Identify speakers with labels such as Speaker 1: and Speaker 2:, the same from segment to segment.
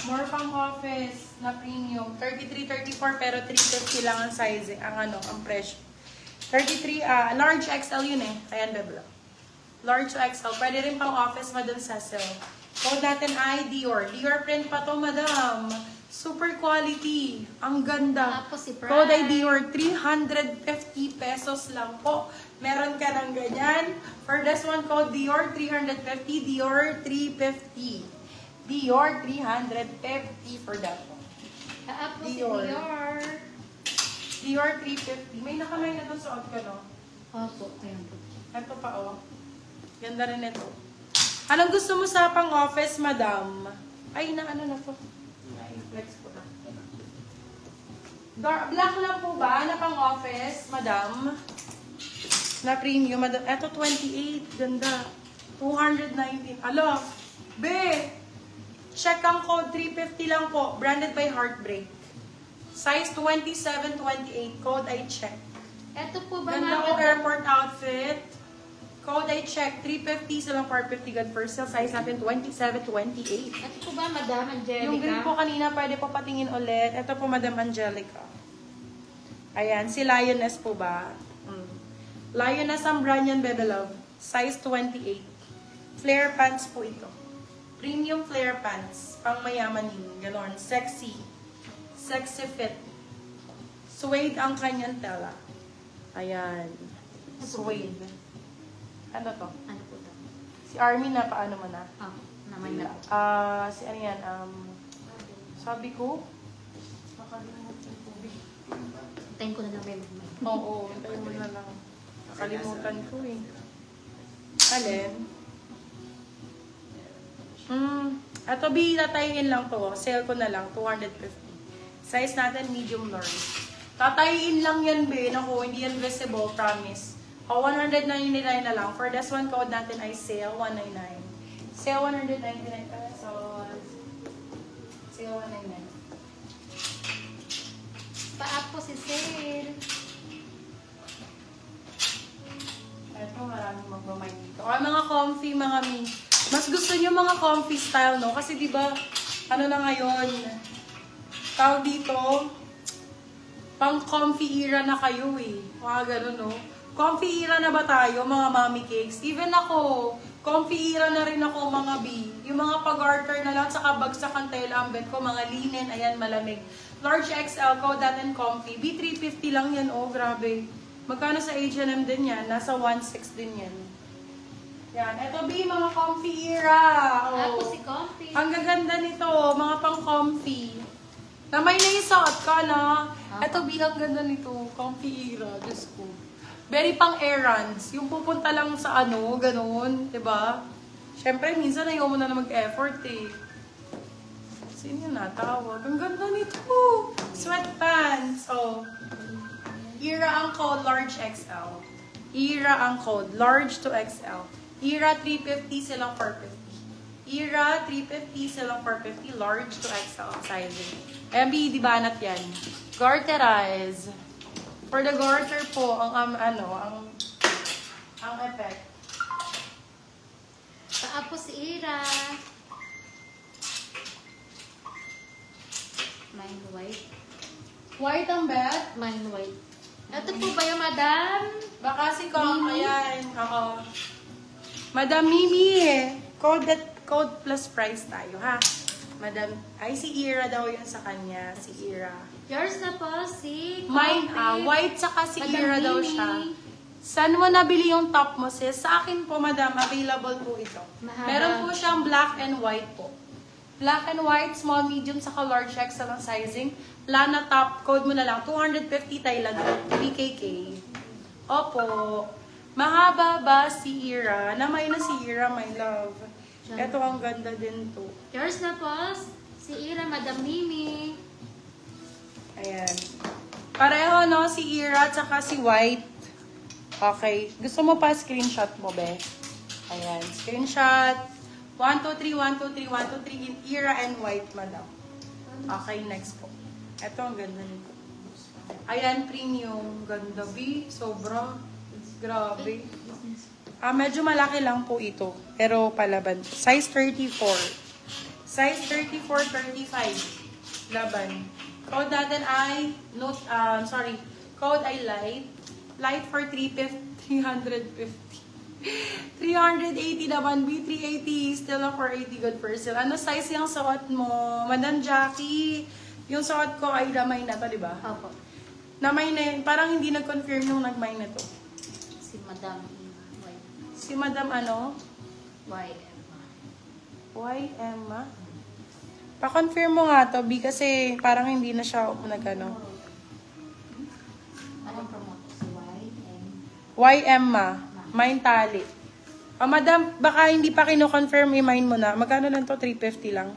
Speaker 1: More pang office na premium. 33, 34 pero 350 lang ang size. Ang presyo. 33, large XL yun eh. Ayan, bebla. Large to XL. Pwede rin pang office, Madam Cecil. Code natin ay Dior. Dior print pa to, Madam. Super quality. Ang ganda. Code ay Dior. 350 pesos lang po. Meron ka ng ganyan. For this one, code Dior 350. Dior 350. Dior 350 for that one.
Speaker 2: Dior.
Speaker 1: Dior 350. May nakamay na itong suot ka, no?
Speaker 2: Opo. Ayan po.
Speaker 1: Ito pa, oh. Ganda rin ito. Anong gusto mo sa pang-office, Madam? Ay, na to? Flex ko na. Black lang po ba na pang-office, Madam? Na premium, Madam. Ito, 28. Ganda. 219. Alo, be! Check ang code 350 lang po. Branded by Heartbreak. Size 27, 28. Code I check.
Speaker 2: Ito po ba
Speaker 1: ganda ko airport outfit. Code I check. 350 silang 450 good for sale. Size natin 27, 28.
Speaker 2: Ito po ba, Madam Angelica?
Speaker 1: Yung green po kanina, pwede po patingin ulit. Ito po, Madam Angelica. Ayan, si Lioness po ba? Lioness ang brand yan, Bebe Love. Size 28. Flare pants po ito. Premium flare pants. Pang mayaman yun. Ganon. Sexy. Sexy fit. Suede ang kanyang tela. Ayan. Suede. Ano to?
Speaker 2: Ano po to?
Speaker 1: Si Army na paano mo na?
Speaker 2: Naman na.
Speaker 1: Si ano yan? Sabi ko, nakalimutan ko.
Speaker 2: Hintayin ko na lang may.
Speaker 1: Oo, hintayin mo na lang. Nakalimutan ko eh. Alin? Ito, tatayin lang to. Sale ko na lang, 250. Size natin, medium large. Tatayin lang yan, be. Naku, hindi yan visible, promise. 199 na lang. For this one, code natin ay sale, 199. Sale, 199 pesos. Sale, 199.
Speaker 2: Pa-up po si sale.
Speaker 1: Ito, maraming magmamay dito. O, mga comfy, mga mi. Mas gusto niyo mga comfy style, no? Kasi diba, ano na ngayon, tawag dito, pang comfy era na kayo eh. Mga ganun, no? Comfy era na ba tayo, mga mommy cakes? Even ako, comfy era na rin ako, mga B. Yung mga pag-garter na lang, saka bagsak ang tailambet ko, mga linen, ayan, malamig. Large XL ko, that and comfy. B350 lang yan, oh, grabe. Magkano sa H&M din yan? Nasa 1.6 din yan. Yan. Ito, B, mga comfy era. Oh.
Speaker 2: Ako si comfy.
Speaker 1: Ang gaganda nito, mga pang-comfy. Na may naisuot ka, na. Ito, B, ang ganda nito. Comfy era. Diyos ko. Very pang-errands. Yung pupunta lang sa ano, ganun. Diba? Siyempre, minsan ayaw mo na mag-effort eh. Sino yung natawag? Ang ganda nito. Sweatpants. Oh. Era ang code, large XL. Era ang code, large to XL. Era 350 silang 450. Era 350 silang 450, large to XL sizing. MB, di ba nat yan? Garterize. For the garter po, ang effect.
Speaker 2: Pa-up po si Ira. Mine white.
Speaker 1: White ang bet?
Speaker 2: Mine white. Ito po ba yung Madam?
Speaker 1: Baka si Kong, ayan. Oo. Madam Mimi, code plus price tayo, ha? Madam, ay si Ira daw yun sa kanya, si Ira.
Speaker 2: Yours na po, si
Speaker 1: Mine, white saka si Ira daw siya. Saan mo nabili yung top mo, sis? Sa akin po, madam, available po ito.
Speaker 2: Mahaba.
Speaker 1: Meron po siyang black and white po. Black and white, small, medium, saka large XL ang sizing. Lana top, code mo na lang, 250 Thailand, PKK. Opo. Mahaba ba si Ira? Namay na si Ira, my love. Ito ang ganda din to.
Speaker 2: Yours na po, si Ira, Madam Mimi.
Speaker 1: Ayan. Pareho, no? Si Ira at saka si White. Okay. Gusto mo pa screenshot mo, be? Ayan. Screenshot. 1, 2, 3, 1, 2, 3, 1, 2, 3 in Ira and White, madam. Okay, next po. Ito ang ganda nito. Ayan, premium. Ganda, B. Sobra. Grabe. Medyo malaki lang po ito. Pero palaban. Size 34. Size 34-35. Laban. Code natin ay, code ay light. Light for 350. 380 naman, B380, still na 480, good for sale. Ano size yung suot mo? Madam Jackie, yung suot ko ay damay na to, di ba?
Speaker 2: Opo.
Speaker 1: Namay na yun, parang hindi nag-confirm nung nagmay na to.
Speaker 2: Si Madam Y.
Speaker 1: Si Madam ano?
Speaker 2: Y. Emma.
Speaker 1: Y. Emma? Pa-confirm mo nga to, B, kasi parang hindi na siya nag-ano.
Speaker 2: Anong promote? Si Y. M.
Speaker 1: Y. Emma. Mine tali. Madam, baka hindi pa kino-confirm, i-mine mo na. Magkano lang to? 350 lang.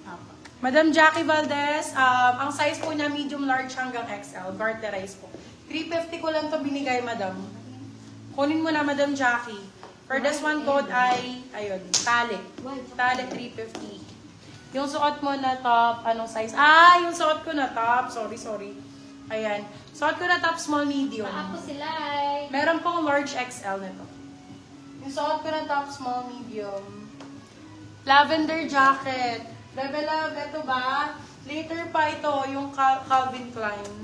Speaker 2: Opo.
Speaker 1: Madam Jackie Valdez, ang size po niya medium large hanggang XL. Garterize po. 350 ko lang to binigay, madam. Kunin mo na, Madam Jackie. For this one code ay, ayun, tali. Tali 350. Yung suot mo na top, anong size? Yung suot ko na top. Sorry. Ayan. Suot ko na top, small, medium.
Speaker 2: Paako sila ay.
Speaker 1: Meron pong large XL nito. Yung suot ko na top, small, medium. Lavender jacket. Love, ito ba? Later pa ito, yung Calvin Klein.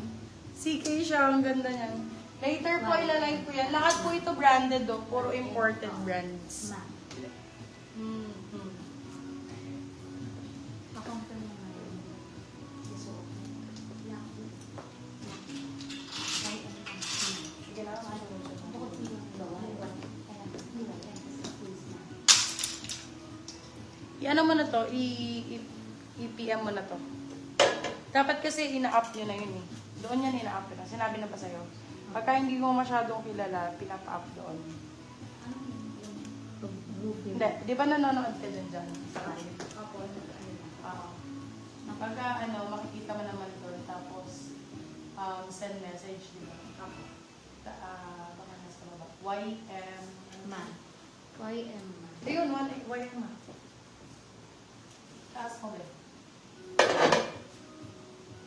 Speaker 1: CK siya, ang ganda niyan. Later po, ilalike ko yan. Lahat po ito branded do. Puro imported brands.
Speaker 2: Ma. Pakonfirm mo ngayon. Isuot mo.
Speaker 1: Sige na, ano mo siya.
Speaker 2: Bukod yung
Speaker 1: I-ano mo na to, i-PM mo na to. Dapat kasi ina-up nyo na yun eh. Doon yan ina-up na. Sinabi na ba sa'yo? Pagka hindi mo masyadong kilala, pinapa-up doon. Hindi, di ba nanonood ka dyan? Sa live?
Speaker 2: Opo.
Speaker 1: Oo. Pagka makikita mo naman doon, tapos send message, di ba? Ako. Baka nasa baba. YM.
Speaker 2: Ma. YM.
Speaker 1: Ayun, YM ma. Taas mo ba?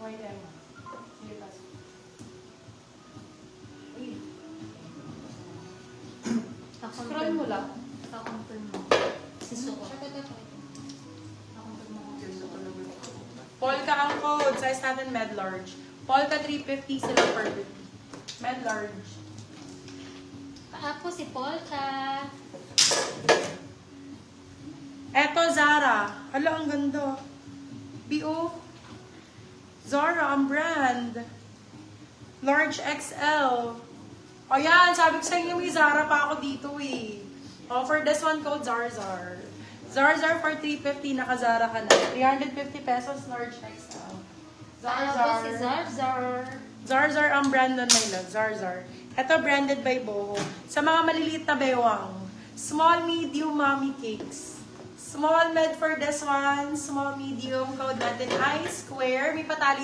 Speaker 1: YM ma. Sige, taas mo. Uy. Scroll mo lang.
Speaker 2: Pakonfirm mo. Si Suot. Pakonfirm mo kung si Suot.
Speaker 1: Polka ang code. Size natin med large. Polka 350 sila per bit. Med large.
Speaker 2: Paako si Polka.
Speaker 1: Eto, Zara. Hala, ang ganda. B.O. Zara, ang brand. Large XL. O yan, sabi ko sa inyo may Zara pa ako dito eh. O, for this one code, Zarzar. Zarzar for 350, naka-Zara ka na. 350 pesos, large XL.
Speaker 2: Paako si Zarzar.
Speaker 1: Zarzar ang brand nun, my love. Zarzar. Ito, branded by Boho. Sa mga maliliit na bewang. Small, medium, mommy cakes. Small med for this one. Small, medium. Code natin I square. May patali